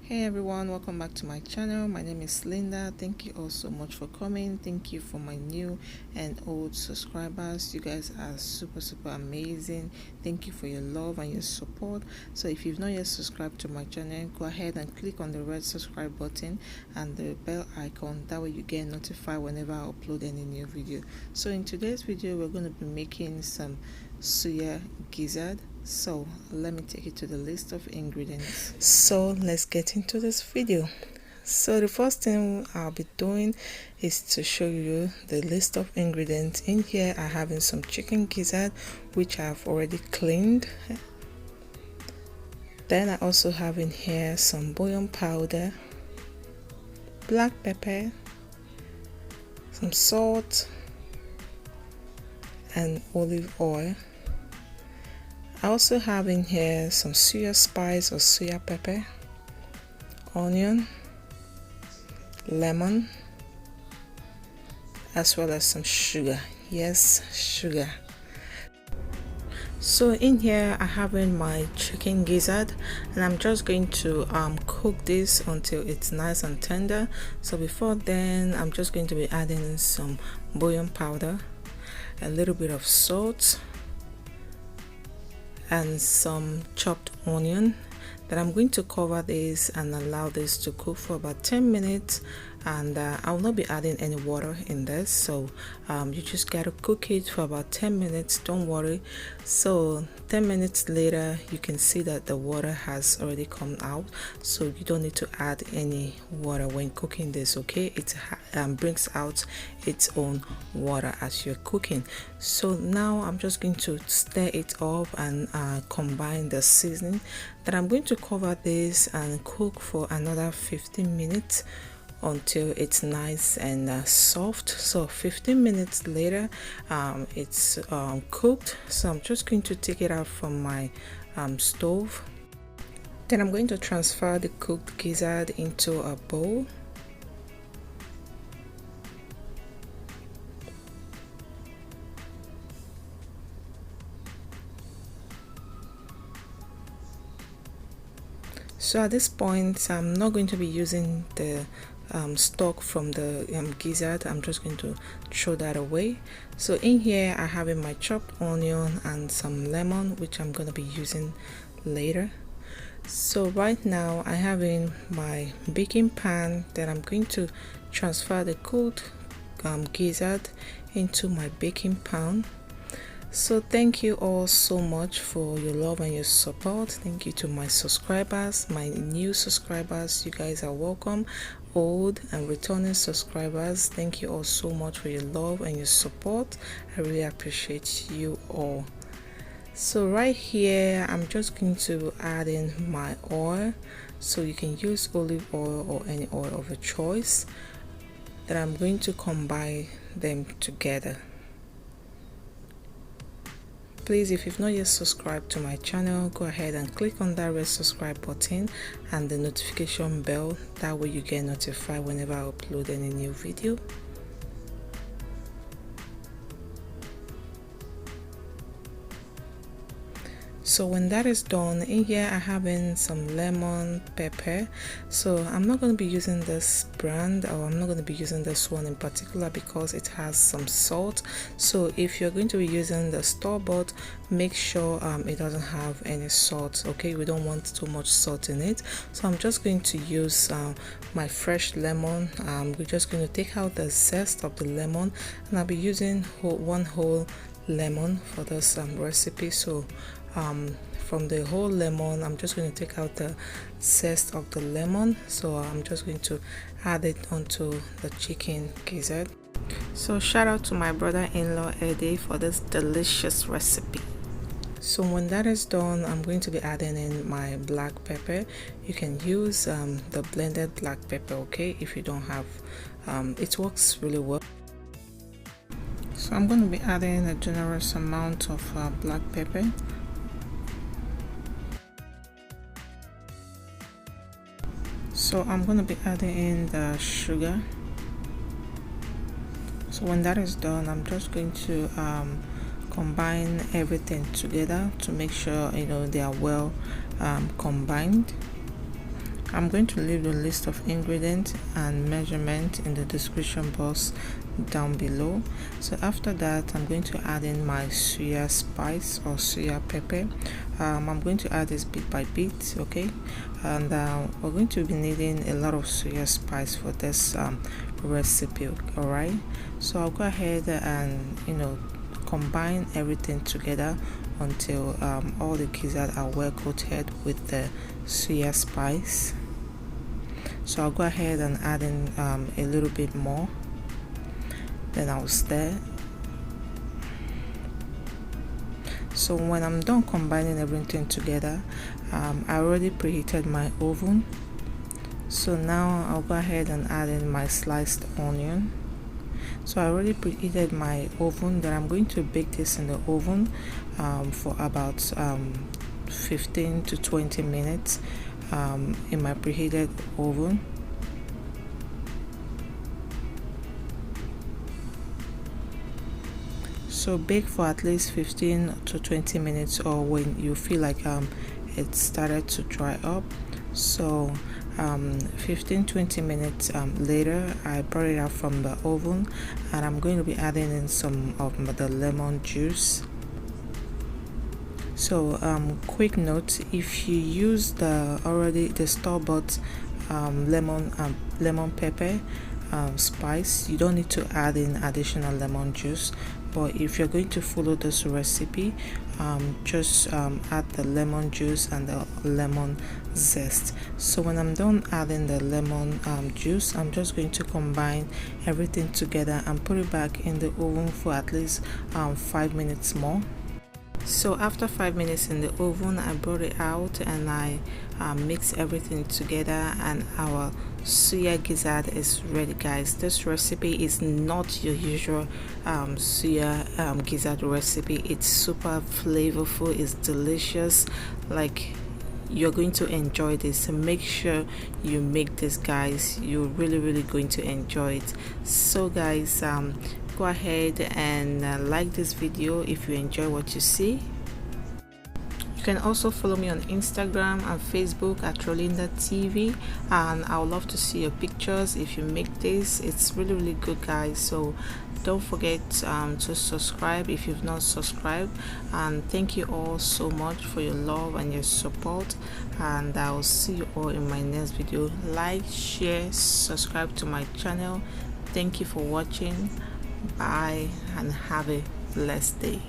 Hey everyone, welcome back to my channel. My name is Linda. Thank you all so much for coming. Thank you for my new and old subscribers. You guys are super amazing. Thank you for your love and your support. So if you've not yet subscribed to my channel, go ahead and click on the red subscribe button and the bell icon. That way you get notified whenever I upload any new video. So in today's video, we're going to be making some Suya Gizzard. So let me take you to the list of ingredients. So let's get into this video. So the first thing I'll be doing is to show you the list of ingredients. In here I have some chicken gizzard, which I've already cleaned. Then I also have in here some bouillon powder, black pepper, some salt, and olive oil. I also have in here some suya spice or suya pepper, onion, lemon, as well as some sugar. Yes, sugar. So in here I have in my chicken gizzard, and I'm just going to cook this until it's nice and tender. So before then, I'm just going to be adding some bouillon powder, a little bit of salt, and some chopped onion. Then I'm going to cover this and allow this to cook for about 10 minutes, and I will not be adding any water in this. So you just gotta cook it for about 10 minutes, don't worry. So 10 minutes later, you can see that the water has already come out, so you don't need to add any water when cooking this, okay? It brings out its own water as you're cooking. So now I'm just going to stir it up and combine the seasoning. Then I'm going to cover this and cook for another 15 minutes until it's nice and soft. So 15 minutes later, it's cooked. So I'm just going to take it out from my stove. Then I'm going to transfer the cooked gizzard into a bowl. So at this point, I'm not going to be using the stock from the gizzard. I'm just going to throw that away. So in here I have in my chopped onion and some lemon, which I'm going to be using later. So right now I have in my baking pan that I'm going to transfer the cooked gizzard into my baking pan. So thank you all so much for your love and your support. Thank you to my subscribers, my new subscribers. You guys are welcome. Old and returning subscribers, thank you all so much for your love and your support. I really appreciate you all. So right here I'm just going to add in my oil. So you can use olive oil or any oil of your choice. Then I'm going to combine them together. Please, if you've not yet subscribed to my channel, go ahead and click on that red subscribe button and the notification bell. That way you get notified whenever I upload any new video. So when that is done, in here I have in some lemon pepper. So I'm not going to be using this brand, or I'm not going to be using this one in particular because it has some salt. So if you're going to be using the store-bought, make sure it doesn't have any salt, okay? We don't want too much salt in it. So I'm just going to use my fresh lemon. We're just going to take out the zest of the lemon, and I'll be using one whole lemon for this recipe. So from the whole lemon, I'm just going to take out the zest of the lemon. So I'm just going to add it onto the chicken gizzard. So shout out to my brother-in-law Eddie for this delicious recipe. So when that is done, I'm going to be adding in my black pepper. You can use the blended black pepper, okay, if you don't have it works really well. So I'm going to be adding a generous amount of black pepper. So I'm going to be adding in the sugar. So when that is done, I'm just going to combine everything together to make sure they are well combined. I'm going to leave the list of ingredients and measurement in the description box down below. So after that, I'm going to add in my suya spice or suya pepper. I'm going to add this bit by bit, okay? And we're going to be needing a lot of suya spice for this recipe, all right? So I'll go ahead and combine everything together until all the gizzard are well coated with the suya spice. So I'll go ahead and add in a little bit more, then I'll stir. So when I'm done combining everything together, I already preheated my oven. So now I'll go ahead and add in my sliced onion. So I already preheated my oven, that I'm going to bake this in the oven for about 15 to 20 minutes in my preheated oven. So bake for at least 15 to 20 minutes, or when you feel like it started to dry up. So 15-20 minutes later, I brought it out from the oven, and I'm going to be adding in some of the lemon juice. So quick note, if you use the store-bought lemon pepper spice, you don't need to add in additional lemon juice. But if you're going to follow this recipe, just add the lemon juice and the lemon zest. So when I'm done adding the lemon juice, I'm just going to combine everything together and put it back in the oven for at least 5 minutes more. So after 5 minutes in the oven, I brought it out and I mixed everything together, and our suya gizzard is ready, guys. This recipe is not your usual suya gizzard recipe. It's super flavorful, it's delicious, like you're going to enjoy this. So make sure you make this, guys. You're really going to enjoy it. So guys, go ahead and like this video if you enjoy what you see. You can also follow me on Instagram and Facebook at Rolinda TV, and I would love to see your pictures if you make this. It's really good, guys. So don't forget to subscribe if you've not subscribed, and thank you all so much for your love and your support, and I will see you all in my next video. Like, share, subscribe to my channel. Thank you for watching. Bye and have a blessed day.